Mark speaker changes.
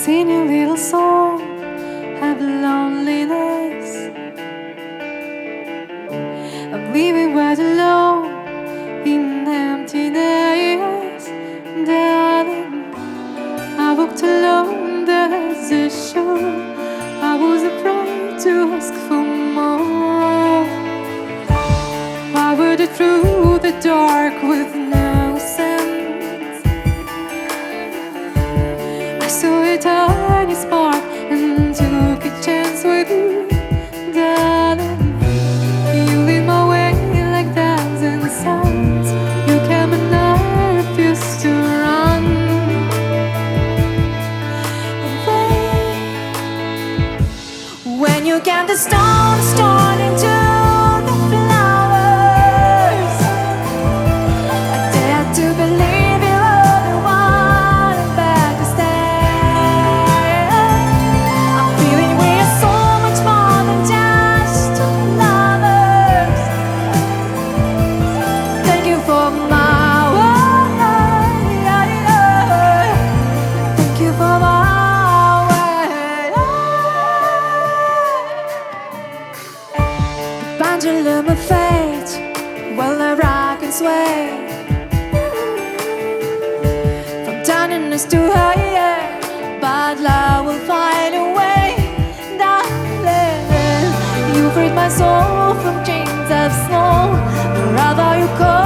Speaker 1: sing a little song, have loneliness. I'm leaving right alone in emptiness, darling. I walked alone, that's a show. I was afraid to ask for more. I wandered through the dark with no sense. I saw a tiny spark and took a chance with you, darling. You lead my way like thousand suns. You came and I refused to run away. When you came, the stones turned into the flowers. I dared to believe you were the one I'm back to stay. I'm feeling we are so much more than just lovers. Thank you for my way. Thank you for my way. The pendulum of fate will rock and sway from tenderness to higher, but love will find a way, darling. You freed my soul from chains of snow. Wherever you go,